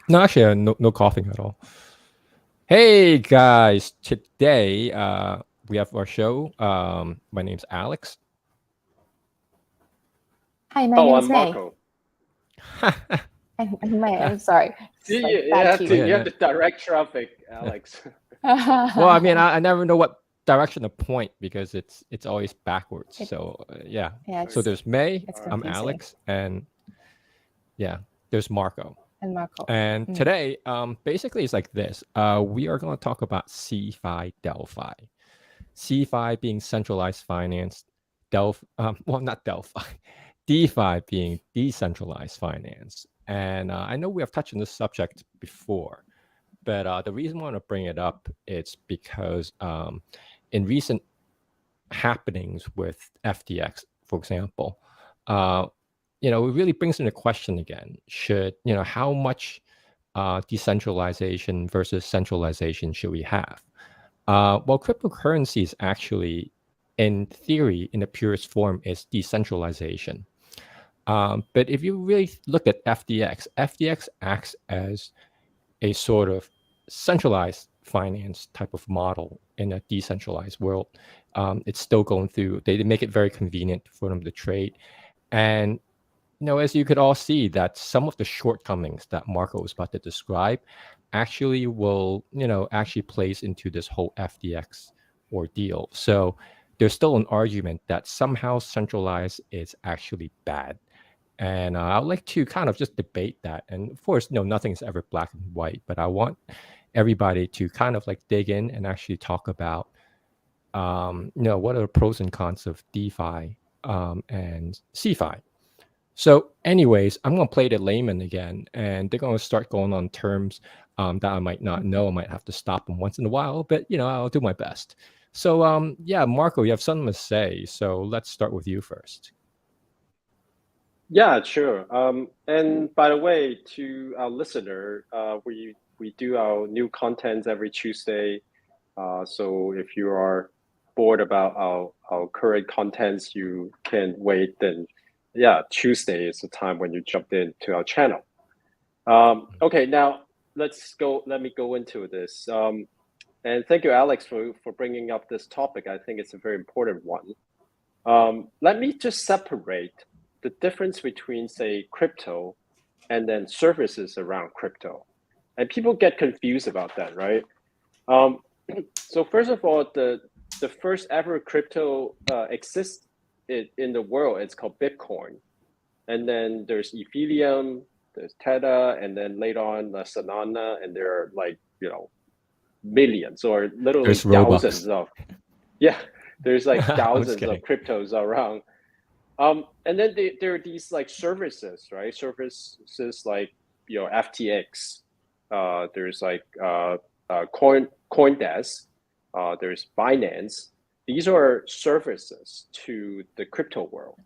No, actually, no coughing at all. Hey guys, today we have our show. My name's Alex. Hi, my Oh, name I'm is May. Marco. I'm May. I'm sorry. See, It's like you bad have Oh to cue. yeah, you have no. to direct traffic, Alex. Well, I mean, I never know what direction to point because it's always backwards. It, So yeah. yeah, So Okay. there's May, it's All right. I'm confusing. Alex, and yeah, there's Marco. And Marco. And Mm. today, basically, it's like this. We are going to talk about CeFi Delphi. CeFi being centralized finance, well, not Delphi, DeFi being decentralized finance. And I know we have touched on this subject before, but the reason I want to bring it up is because in recent happenings with FTX, for example, uh, it really brings into question again. Should how much decentralization versus centralization should we have? Well, cryptocurrency is actually, in theory, in the purest form, is decentralization. But if you really look at FTX acts as a sort of centralized finance type of model in a decentralized world. It's still going through. They make it very convenient for them to trade, and as you could all see, that some of the shortcomings that Marco was about to describe actually will, actually plays into this whole FTX ordeal. So there's still an argument that somehow centralized is actually bad. And I'd like to kind of just debate that. And of course, nothing's ever black and white, but I want everybody to kind of like dig in and actually talk about, what are the pros and cons of DeFi and CeFi. So, anyways, I'm going to play the layman again, and they're going to start going on terms that I might not know. I might have to stop them once in a while, but I'll do my best. So, yeah, Marco, you have something to say. So let's start with you first. Yeah, sure. And by the way, to our listener, we do our new contents every Tuesday. So if you are bored about our current contents, you can wait. Then, yeah, Tuesday is the time when you jumped into our channel. Okay, now let's go. Let me go into this. And thank you, Alex, for bringing up this topic. I think it's a very important one. Let me just separate the difference between, say, crypto and then services around crypto. And people get confused about that, right? Um, so first of all, the first ever crypto exists in the world. It's called Bitcoin. And then there's Ethereum, there's Tether, and then later on Solana, and there are like, millions or literally There's Robux. thousands of, yeah, there's like I'm just thousands of kidding. cryptos around. And then there are these like services, right? Services like FTX. There's like CoinDesk. There's Binance. These are services to the crypto world.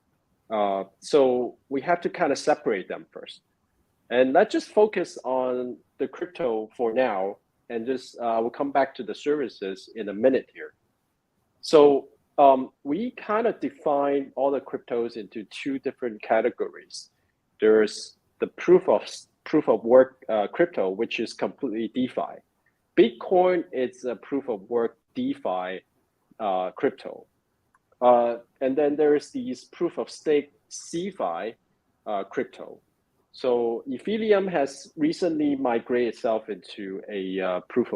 So we have to kind of separate them first, and let's just focus on the crypto for now, and just we'll come back to the services in a minute here. So we kind of define all the cryptos into two different categories. There's the proof of work crypto, which is completely DeFi. Bitcoin is a proof of work DeFi crypto. And then there's these proof of stake CeFi crypto. So Ethereum has recently migrated itself into a proof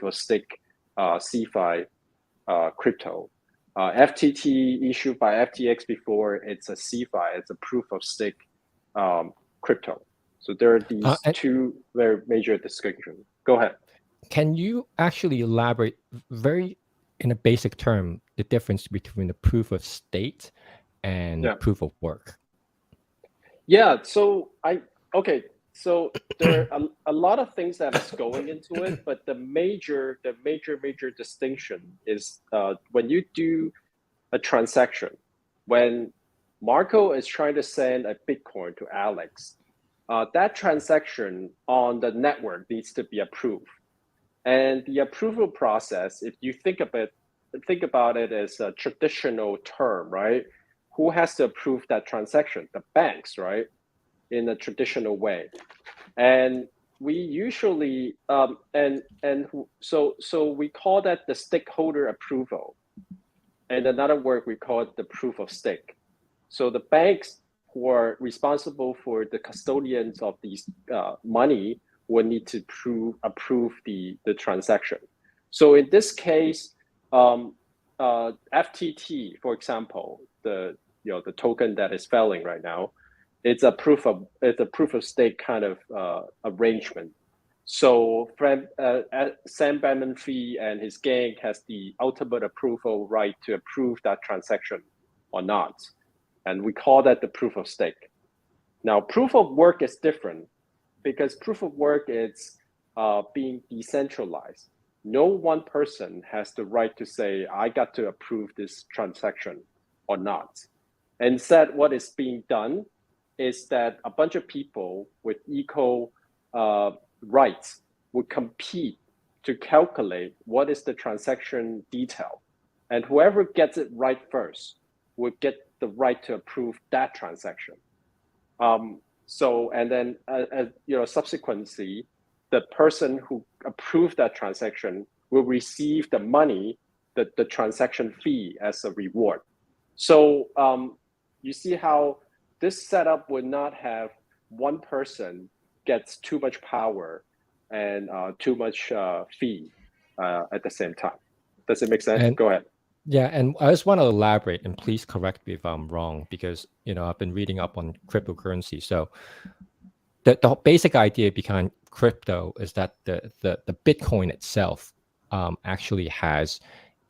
of stake CeFi crypto. FTT issued by FTX before, it's a CeFi, it's a proof of stake crypto. So there are these And two very major distinctions. Go ahead. can you actually elaborate very in a basic term the difference between the proof of state and Yeah. proof of work? Yeah. Okay. So there are a lot of things that is going into it, but major distinction is when you do a transaction, when Marco is trying to send a Bitcoin to Alex, that transaction on the network needs to be approved. And the approval process, if you think about it as a traditional term, right? Who has to approve that transaction? The banks, right? In a traditional way. And we usually so we call that the stakeholder approval, and another word we call it the proof of stake. So the banks who are responsible for the custodians of these money will need to approve the transaction. So in this case, FTT, for example, the token that is failing right now, it's a proof of stake kind of arrangement. So Sam Bankman-Fried and his gang has the ultimate approval right to approve that transaction or not, and we call that the proof of stake. Now, proof of work is different because proof of work is being decentralized. No one person has the right to say, I got to approve this transaction or not. Instead, what is being done is that a bunch of people with equal rights would compete to calculate what is the transaction detail. And whoever gets it right first would get the right to approve that transaction. And then subsequently, the person who approved that transaction will receive the money, the transaction fee as a reward. So you see how this setup would not have one person gets too much power and too much fee at the same time. Does it make sense? Go ahead. Yeah, and I just want to elaborate, and please correct me if I'm wrong, because I've been reading up on cryptocurrency. So the basic idea behind crypto is that the Bitcoin itself actually has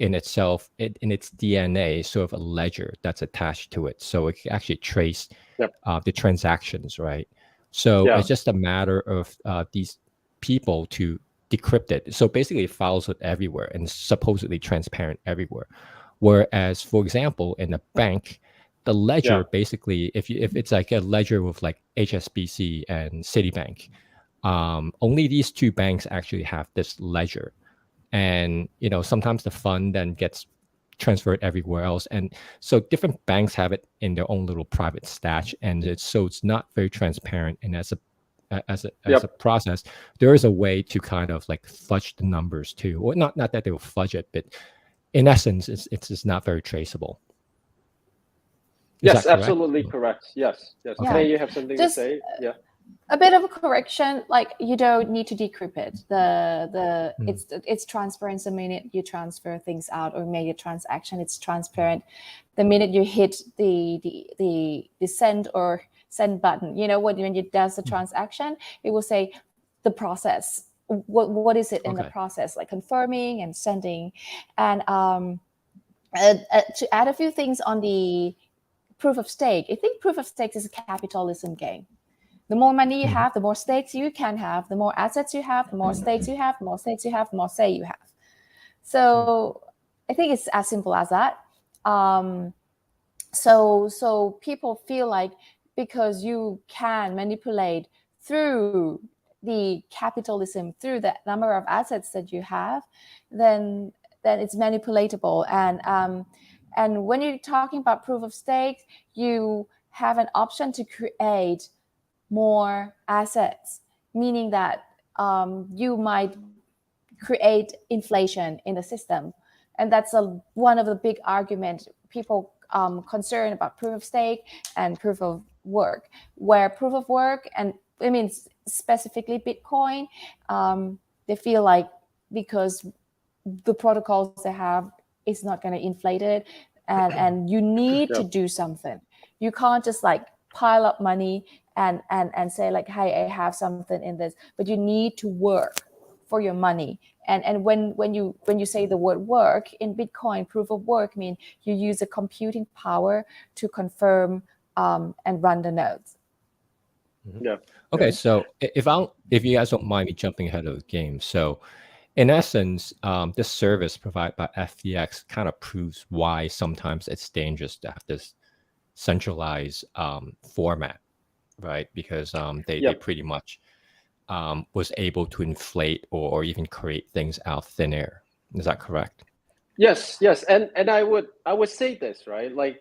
in its DNA sort of a ledger that's attached to it, so it can actually trace the transactions, right? So it's just a matter of these people to decrypt it. So basically, it follows it everywhere and supposedly transparent everywhere. Whereas, for example, in a bank, the ledger basically, if it's like a ledger with like HSBC and Citibank, only these two banks actually have this ledger. And sometimes the fund then gets transferred everywhere else, and so different banks have it in their own little private stash, and it's not very transparent. And as a process, there is a way to kind of like fudge the numbers too, or not that they will fudge it, but in essence, it's just not very traceable. Yes, absolutely correct. Yes. Okay. May you have something to say? Yeah. A bit of a correction, like you don't need to decrypt it. It's transparent the minute you transfer things out or make a transaction. It's transparent the minute you hit the send or send button. When you does the transaction, it will say the process. What is it in the process, like confirming and sending, and to add a few things on the proof of stake. I think proof of stake is a capitalism game. The more money you have, the more stakes you can have. The more assets you have, the more stakes you have. The more stakes you have, the more say you have. So I think it's as simple as that. So people feel like because you can manipulate through the capitalism, through the number of assets that you have, then it's manipulatable. And when you're talking about proof of stake, you have an option to create more assets, meaning that you might create inflation in the system. And that's one of the big arguments people concerned about proof of stake and proof of work, where proof of work, and I mean specifically Bitcoin, they feel like because the protocols they have is not going to inflate it, and you need to do something. You can't just like pile up money and say like, hey, I have something in this, but you need to work for your money. And when you say the word work in Bitcoin, proof of work means you use a computing power to confirm and run the nodes. Yeah. Okay, so if you guys don't mind me jumping ahead of the game, so in essence, this service provided by FTX kind of proves why sometimes it's dangerous to have this centralized format, right? Because they pretty much was able to inflate or even create things out of thin air. Is that correct? Yes, and I would say this, right? Like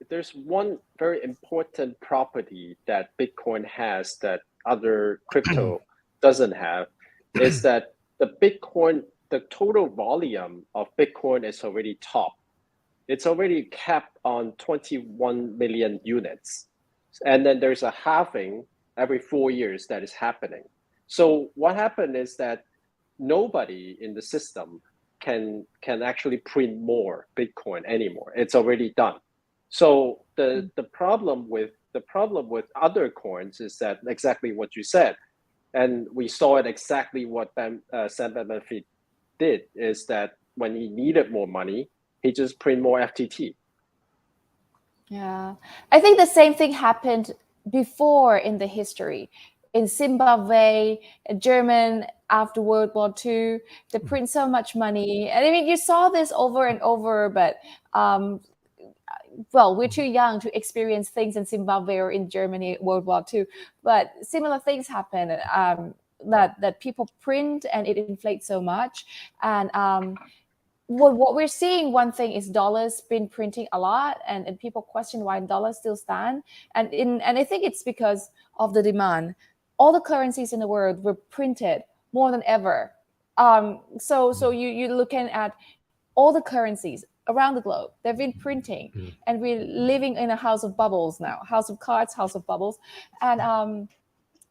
there's one very important property that Bitcoin has that other crypto doesn't have is that the total volume of Bitcoin is already topped. It's already capped on 21 million units. And then there's a halving every 4 years that is happening. So what happened is that nobody in the system can actually print more Bitcoin anymore. It's already done. So the problem with other coins is that exactly what you said, and we saw it exactly what Sam Bankman-Fried did, is that when he needed more money, he just print more FTT. Yeah, I think the same thing happened before in the history. In Zimbabwe, German after World War II, they print so much money. And I mean, you saw this over and over, but well, we're too young to experience things in Zimbabwe or in Germany, World War II. But similar things happen that people print and it inflates so much. And what we're seeing, one thing is dollars been printing a lot, and people question why dollars still stand. And I think it's because of the demand. All the currencies in the world were printed more than ever. So you're looking at all the currencies around the globe. They've been printing, and we're living in a house of bubbles now, house of cards, house of bubbles. And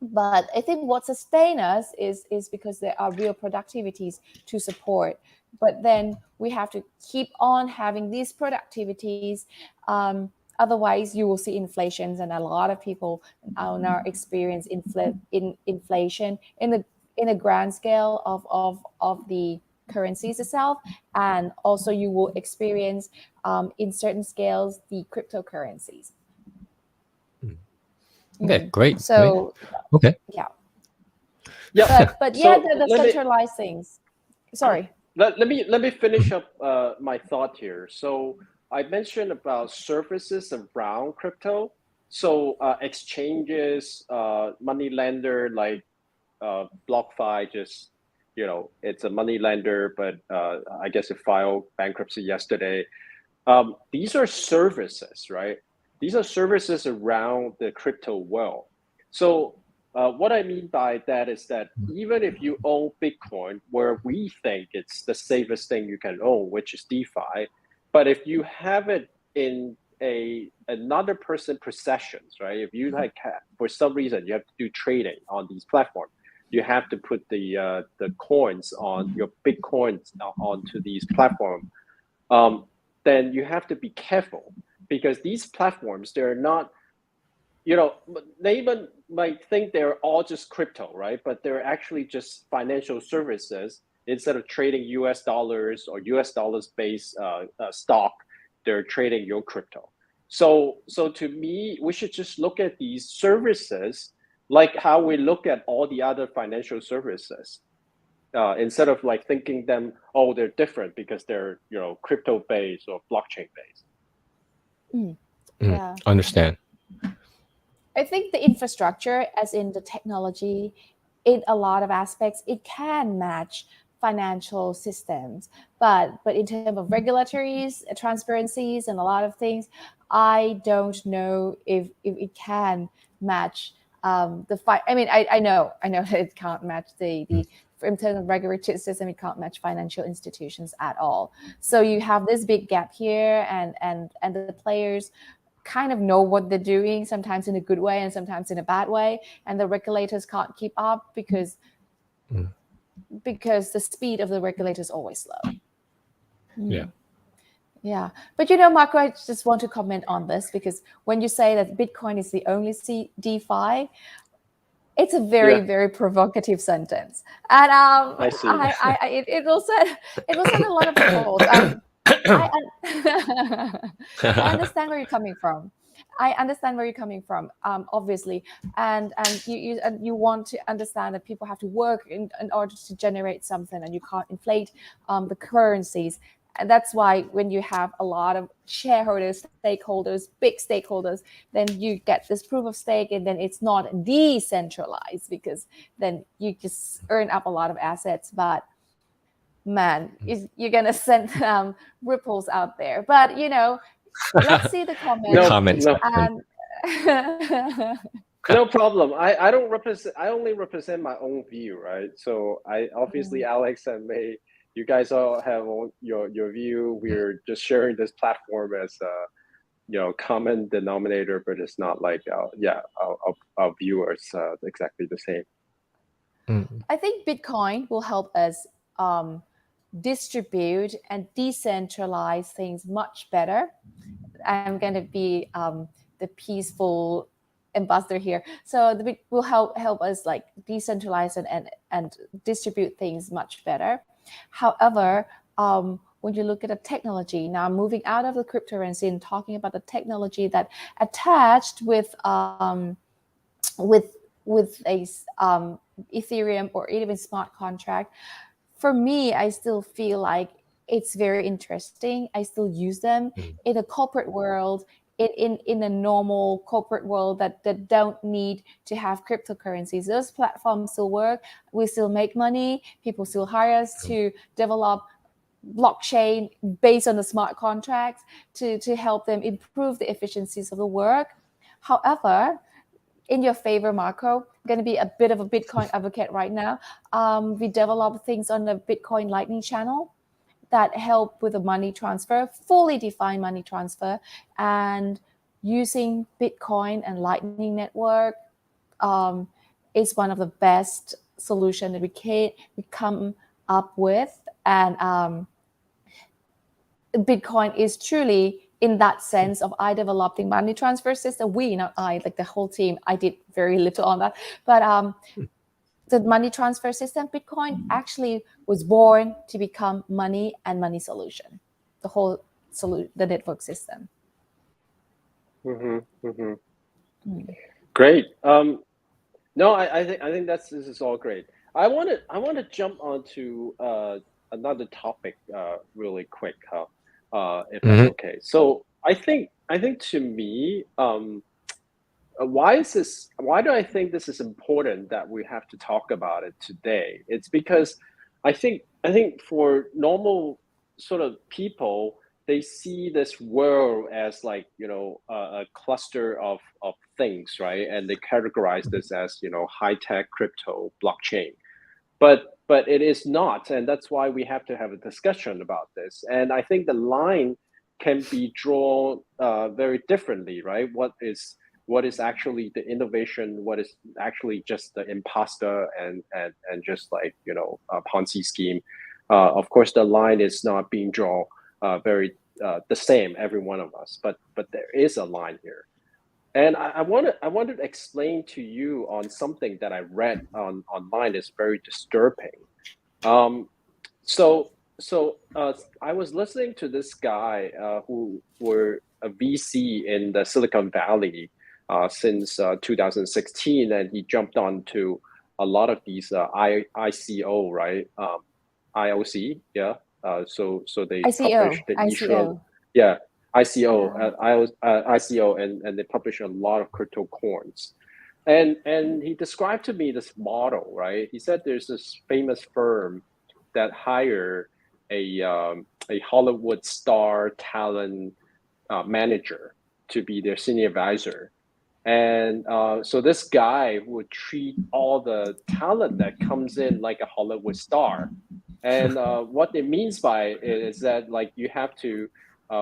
but I think what sustains us is because there are real productivities to support. But then we have to keep on having these productivities. Otherwise, you will see inflations, and a lot of people now experience inflation in a grand scale of the currencies itself, and also you will experience in certain scales the cryptocurrencies. Okay, great. So great. Okay. Yeah. But So the centralized things. Sorry. Let me finish up my thought here. So I mentioned about services around crypto. So exchanges, money lender like BlockFi, just it's a money lender, but I guess it filed bankruptcy yesterday. These are services, right? These are services around the crypto world. So what I mean by that is that even if you own Bitcoin, where we think it's the safest thing you can own, which is DeFi, but if you have it in another person possessions, right? If you for some reason you have to do trading on these platforms, you have to put the coins on your Bitcoins onto these platforms. Then you have to be careful, because these platforms, they're not, they even might think they're all just crypto, right? But they're actually just financial services. Instead of trading US dollars or US dollars based stock, they're trading your crypto. So to me, we should just look at these services like how we look at all the other financial services. Instead of like thinking them, oh, they're different because they're crypto based or blockchain based. Yeah, understand. I think the infrastructure, as in the technology, in a lot of aspects, it can match financial systems, but in terms of regulatories, transparencies, and a lot of things, I don't know if it can match I mean, I know that it can't match the in terms of regulatory system, it can't match financial institutions at all. So you have this big gap here, and the players kind of know what they're doing, sometimes in a good way and sometimes in a bad way, and the regulators can't keep up because the speed of the regulators is always slow. Yeah. But Marco, I just want to comment on this, because when you say that Bitcoin is the only DeFi, it's a very, very provocative sentence. And I see. it will set a lot of holes. I understand where you're coming from. Obviously, and you want to understand that people have to work in order to generate something, and you can't inflate the currencies. And that's why when you have a lot of shareholders, stakeholders, big stakeholders, then you get this proof of stake, and then it's not decentralized, because then you just earn up a lot of assets. But man, you're gonna send ripples out there. But let's see the comments. Comments. And No problem. I don't represent. I only represent my own view, right? So I obviously Alex and May, you guys all have your view. We're just sharing this platform as a common denominator, but it's not like our viewers exactly the same. I think Bitcoin will help us distribute and decentralize things much better. I'm going to be the peaceful ambassador here. So the bit will help us like decentralize and distribute things much better. However, when you look at the technology, now moving out of the cryptocurrency and talking about the technology that attached with a Ethereum or even smart contract, for me, I still feel like it's very interesting. I still use them in a corporate world, in a normal corporate world that don't need to have cryptocurrencies. Those platforms still work. We still make money. People still hire us to develop blockchain based on the smart contracts to help them improve the efficiencies of the work. However, in your favor, Marco, I'm going to be a bit of a Bitcoin advocate right now. We develop things on the Bitcoin Lightning channel that help with the money transfer, fully defined money transfer, and using Bitcoin and Lightning Network is one of the best solutions that we come up with. And Bitcoin is truly, in that sense of I developing money transfer system, we, not I, like the whole team, I did very little on that, but the money transfer system, Bitcoin actually was born to become money and money solution, the whole the network system. Great. No, I think this is all great. I want to jump onto another topic really quick, if that's okay. So I think to me, why do I think this is important that we have to talk about it today? It's because I think for normal sort of people, they see this world as like a cluster of things, right? And they categorize this as high tech crypto blockchain, but it is not, and that's why we have to have a discussion about this. And I think the line can be drawn very differently, right? What is actually the innovation? What is actually just the imposter and just like a Ponzi scheme? Of course, the line is not being drawn very the same every one of us, but there is a line here. And I wanted to explain to you on something that I read online is very disturbing. So I was listening to this guy who were a VC in the Silicon Valley since 2016, and he jumped onto a lot of these ICO, right? IOC, yeah. So they published the issue, yeah. ICO, and they publish a lot of crypto coins, and he described to me this model, right? He said there's this famous firm that hire a Hollywood star talent manager to be their senior advisor, and so this guy would treat all the talent that comes in like a Hollywood star, and what it means by it is that like you have to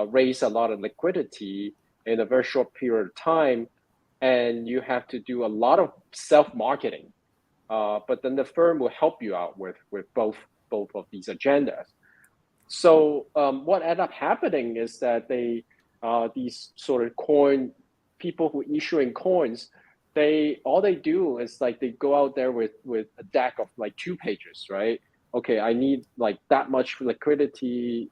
raise a lot of liquidity in a very short period of time, and you have to do a lot of self-marketing. But then the firm will help you out with both of these agendas. So what ended up happening is that these sort of coin people who issuing coins, all they do is like they go out there with a deck of like 2 pages, right? Okay, I need like that much liquidity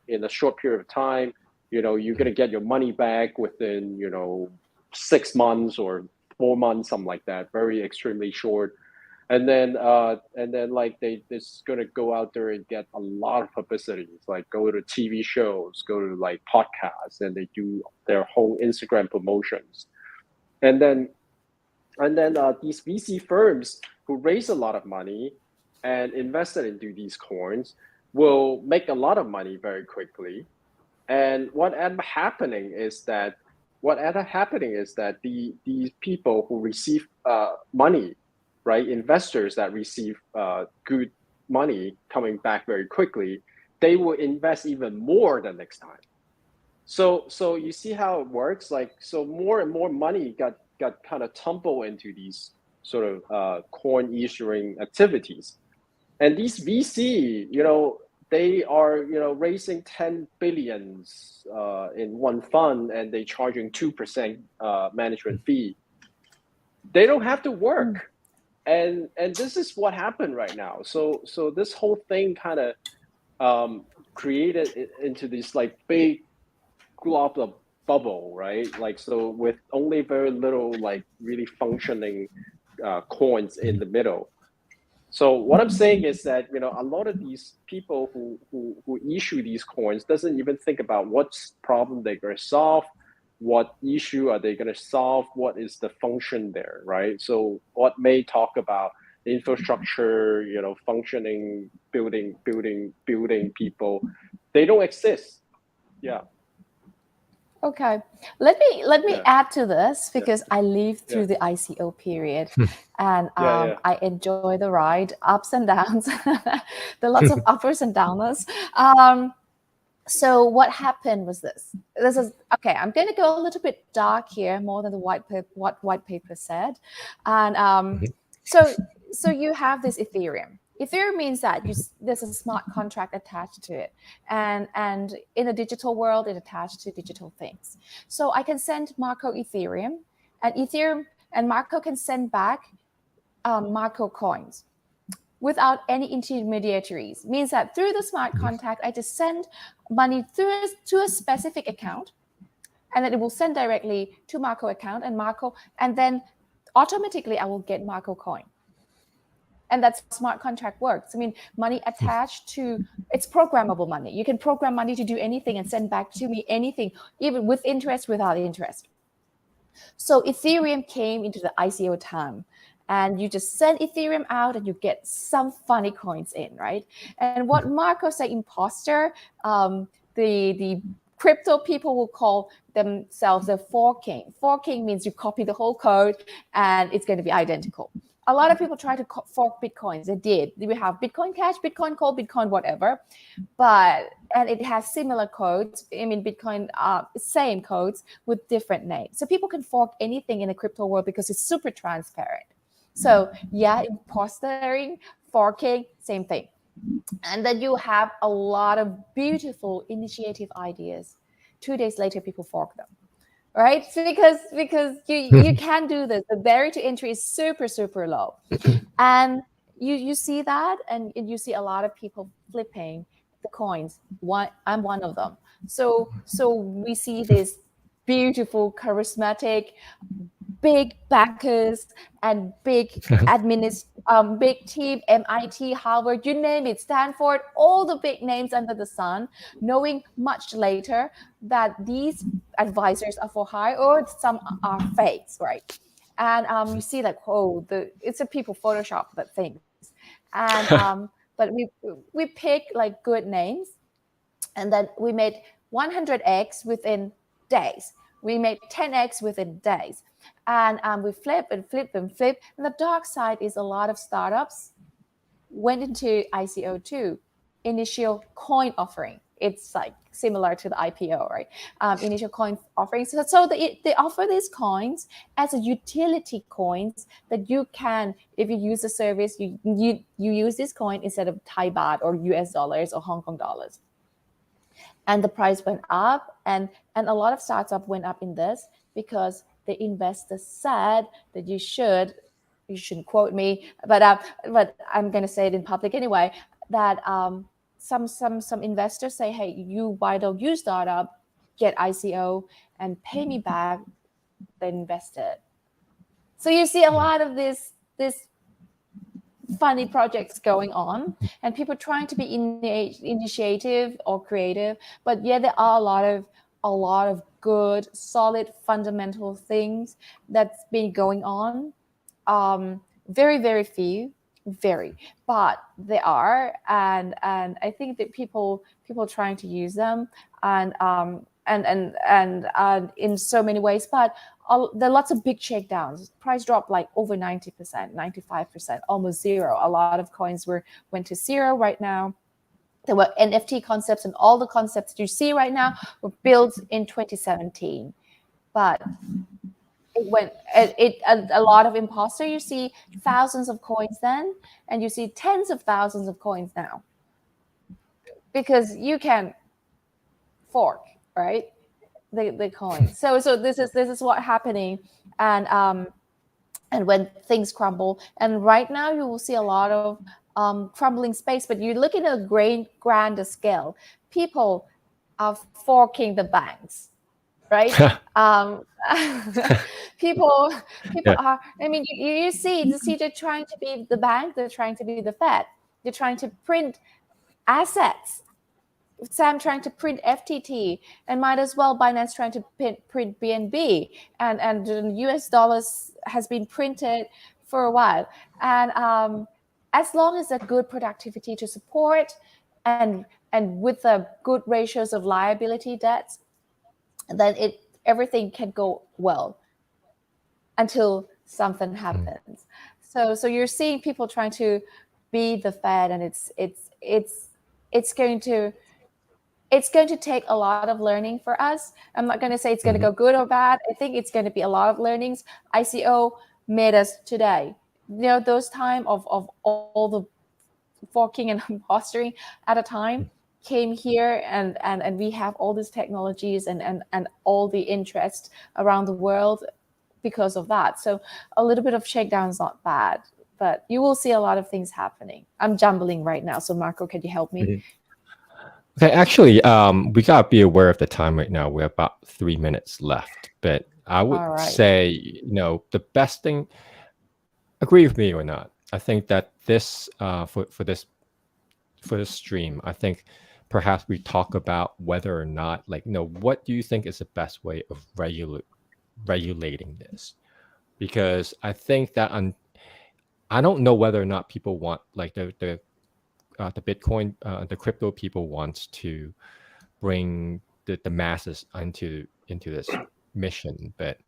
in a short period of time. You're gonna get your money back within 6 months or 4 months, something like that. Very extremely short. And then like they just gonna go out there and get a lot of publicity. It's like go to TV shows, go to like podcasts, and they do their whole Instagram promotions. And then these VC firms who raise a lot of money and invested into these coins will make a lot of money very quickly. And what ended up happening is that what ended up happening is that these people who receive money, right, investors that receive good money coming back very quickly, they will invest even more the next time. So you see how it works. Like, so more and more money got kind of tumbled into these sort of coin issuing activities, and these VC, they are raising 10 billions in one fund, and they charging 2% management fee. They don't have to work, and this is what happened right now. So this whole thing kind of created into this like big glob of bubble, right? Like, so with only very little like really functioning coins in the middle. So what I'm saying is that a lot of these people who issue these coins doesn't even think about what problem they're going to solve, what issue are they going to solve, what is the function there, right? So what may talk about infrastructure, functioning, building people, they don't exist. Yeah. Okay, let me Yeah. add to this, because I lived through the ICO period, and I enjoy the ride, ups and downs. There are lots of uppers and downers. So what happened was this. This is okay. I'm going to go a little bit dark here, more than the what white paper said, and so you have this Ethereum. Ethereum means that there's a smart contract attached to it, and in a digital world, it attached to digital things. So I can send Marco Ethereum, and Marco can send back Marco coins without any intermediaries. Means that through the smart contract, I just send money to a specific account, and then it will send directly to Marco account, and then automatically I will get Marco coin. And that's smart contract works. I mean, money attached to, it's programmable money. You can program money to do anything and send back to me anything, even with interest, without interest. So Ethereum came into the ICO time, and you just send Ethereum out and you get some funny coins in, right? And what Marco said, imposter, the crypto people will call themselves the forking. Forking means you copy the whole code and it's going to be identical. A lot of people try to fork Bitcoins. They did. We have Bitcoin Cash, Bitcoin Cold, Bitcoin whatever, and it has similar codes. I mean, Bitcoin, same codes with different names. So people can fork anything in the crypto world because it's super transparent. So yeah, impostering, forking, same thing. And then you have a lot of beautiful initiative ideas. 2 days later, people fork them. Right? Because you can do this. The barrier to entry is super, super low. And you see that, and you see a lot of people flipping the coins. I'm one of them. So we see this beautiful, charismatic, big backers and big big team, MIT, Harvard, you name it, Stanford, all the big names under the sun, knowing much later that these advisors are for hire or some are fakes, right? And you see like, whoa, it's a people Photoshop that things. And but we pick like good names, and then we made 100x within days. We made 10x within days. And we flip and flip and flip. And the dark side is a lot of startups went into ICO too, initial coin offering. It's like similar to the IPO, right? Initial coin offerings. So they offer these coins as a utility coins that you can, if you use the service, you use this coin instead of Thai baht or US dollars or Hong Kong dollars. And the price went up, and a lot of startups went up in this because the investors said that you shouldn't quote me, but I'm going to say it in public anyway, that some investors say, hey, why don't you startup get ICO and pay me back the invested? So you see a lot of this funny projects going on, and people trying to be initiative or creative, but yeah, there are a lot of good, solid, fundamental things that's been going on. Very, very few, but they are, and I think that people trying to use them, and in so many ways. But there are lots of big shakedowns. Price dropped like over 90%, 95%, almost zero. A lot of coins went to zero right now. There were NFT concepts, and all the concepts you see right now were built in 2017. But a lot of imposter. You see thousands of coins then, and you see tens of thousands of coins now, because you can fork, right, the coin. So this is what happening, and when things crumble, and right now you will see a lot of crumbling space. But you look at a grander scale, people are forking the banks, right? people Yeah. are, I mean, you see they're trying to be the bank, they're trying to be the Fed, they're trying to print assets. Sam trying to print FTT, and might as well Binance trying to print BNB, and the US dollars has been printed for a while. And as long as there's good productivity to support, and with the good ratios of liability debts, then everything can go well until something happens. So you're seeing people trying to be the Fed, and it's going to take a lot of learning for us. I'm not going to say it's going to go good or bad. I think it's going to be a lot of learnings. ICO made us today. Those time of all the forking and impostering at a time came here, and we have all these technologies and all the interest around the world because of that. So a little bit of shakedown is not bad, but you will see a lot of things happening. I'm jumbling right now, so Marco, can you help me? Okay, actually, we gotta be aware of the time right now. We're about 3 minutes left, but I would say, the best thing. Agree with me or not? I think that this for this stream, I think perhaps we talk about whether or not, what do you think is the best way of regulating this? Because I think that I don't know whether or not people want, like, the Bitcoin, the crypto people wants to bring the masses into this mission. But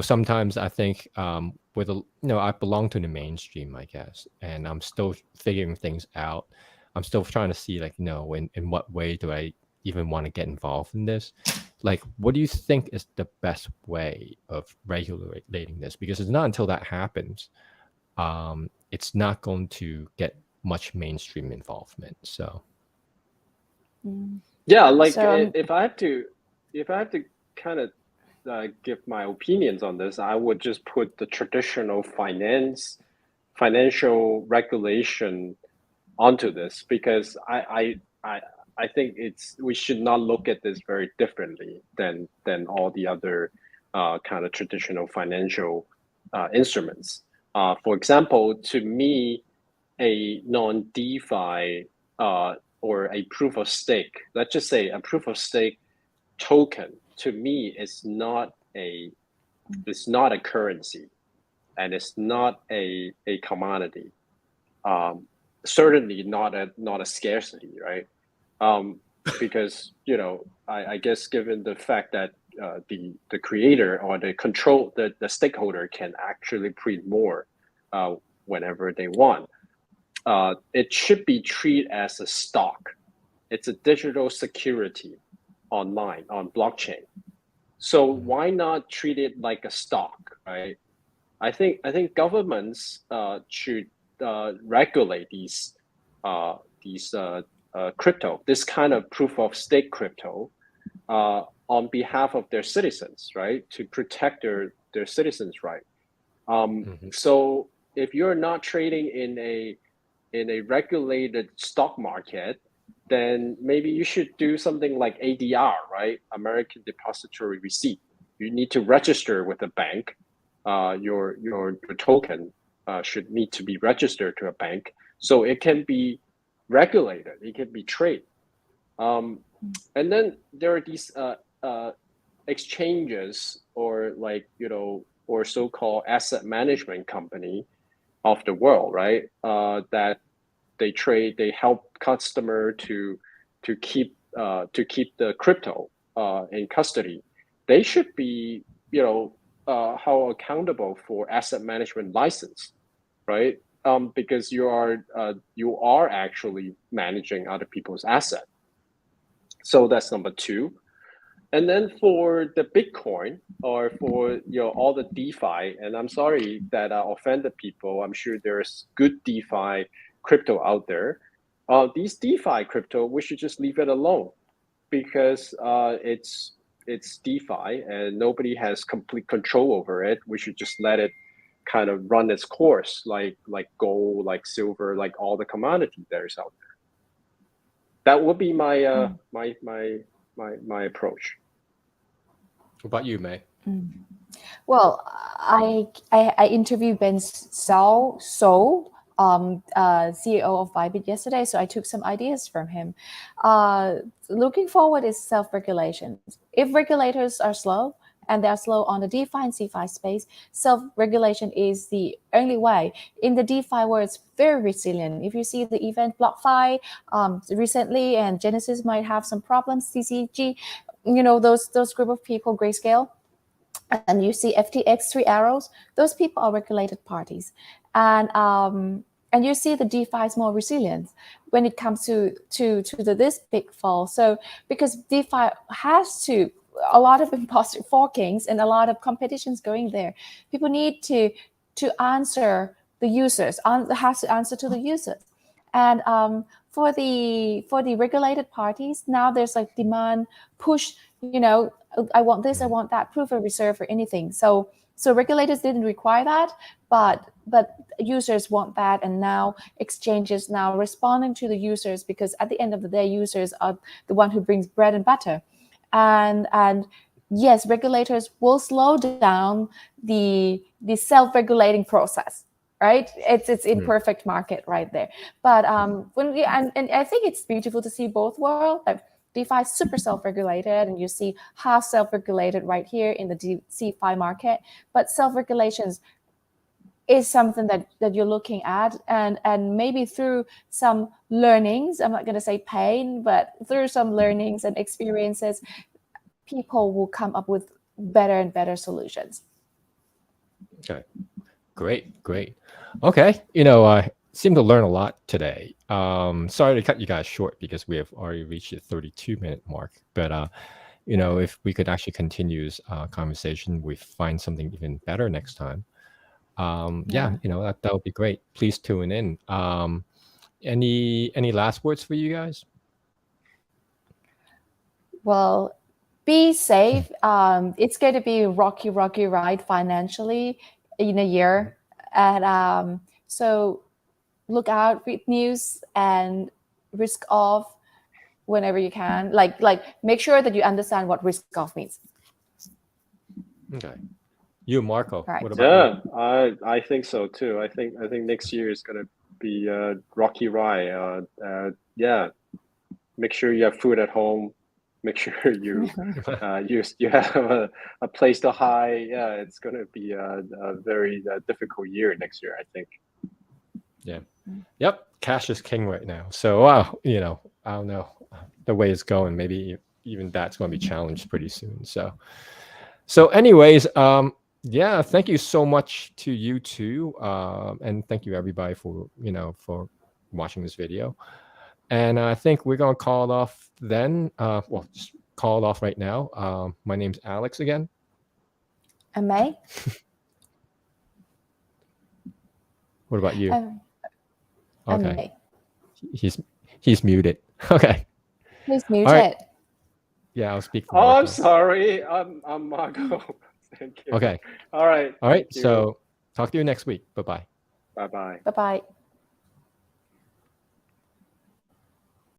sometimes I think with I belong to the mainstream, I guess, and I'm still figuring things out. I'm still trying to see, in what way do I even want to get involved in this? Like, what do you think is the best way of regulating this? Because it's not until that happens, it's not going to get much mainstream involvement. So yeah, like if I have to kind of give my opinions on this, I would just put the traditional financial regulation onto this, because I think we should not look at this very differently than all the other kind of traditional financial instruments. For example, to me, a non-DeFi or a proof of stake, let's just say a proof of stake token, to me is not a currency, and it's not a commodity. Certainly not a scarcity, right? Because I guess given the fact that the creator or the stakeholder can actually print more whenever they want, it should be treated as a stock. It's a digital security online on blockchain. So why not treat it like a stock, right? I think governments should regulate these crypto, this kind of proof of stake crypto, on behalf of their citizens, right? To protect their citizens' right. So if you're not trading in a regulated stock market, then maybe you should do something like ADR, right? American Depository Receipt. You need to register with a bank. Your token should need to be registered to a bank, so it can be regulated. It can be traded. And then there are these exchanges, or or so-called asset management company of the world, right? That they help customer to keep the crypto in custody, they should be, how accountable for asset management license, right? Because you are actually managing other people's asset. So that's number two. And then for the Bitcoin or for all the DeFi, and I'm sorry that I offended people. I'm sure there's good DeFi crypto out there. These DeFi crypto, we should just leave it alone because it's DeFi and nobody has complete control over it. We should just let it kind of run its course, like gold, like silver, like all the commodity that is out there. That would be my my approach. What about you, May? Well, I interviewed Ben So, CEO of Bybit yesterday, so I took some ideas from him. Looking forward is self-regulation. If regulators are slow, and they're slow on the DeFi and CeFi space, self-regulation is the only way. In the DeFi world, it's very resilient. If you see the event BlockFi recently, and Genesis might have some problems, CCG, those group of people, Grayscale, and you see FTX, Three Arrows, those people are regulated parties. And you see the DeFi is more resilient when it comes to this big fall. So because DeFi has a lot of imposter forkings and a lot of competitions going there, people need to answer the users, has to answer to the users. And for the regulated parties, now there's like demand push, I want this, I want that, proof of reserve or anything. So regulators didn't require that, but users want that, and now exchanges now responding to the users, because at the end of the day, users are the one who brings bread and butter. And yes, regulators will slow down the self-regulating process, right? It's imperfect market right there. But and I think it's beautiful to see both worlds. Like DeFi is super self-regulated, and you see half self-regulated right here in the CeFi market. But self-regulations is something that you're looking at, and maybe through some learnings, I'm not going to say pain, but through some learnings and experiences, people will come up with better and better solutions. Okay, great. Okay, I seem to learn a lot today. Sorry to cut you guys short because we have already reached the 32-minute mark, but if we could actually continue this conversation, we find something even better next time. That would be great. Please tune in. Any last words for you guys? Well, be safe. It's going to be a rocky ride financially in a year, and so look out, read news, and risk off whenever you can. Like make sure that you understand what risk off means. Okay. You, Marco. Right. What about you? I think so too. I think next year is gonna be a rocky ride. Make sure you have food at home. Make sure you you have a place to hide. Yeah, it's gonna be a very difficult year next year, I think. Yeah. Yep. Cash is king right now. So I don't know the way it's going. Maybe even that's going to be challenged pretty soon. So anyways, thank you so much to you two, and thank you everybody for watching this video. And I think we're gonna call it off then. Just call it off right now. My name's Alex again. And May. What about you? Okay. Okay. He's muted. Okay. He's muted. Right. Yeah, I'll speak. Oh, I'm sorry. I'm Marco. Thank you. Okay. All right. So talk to you next week. Bye-bye. Bye-bye. Bye-bye.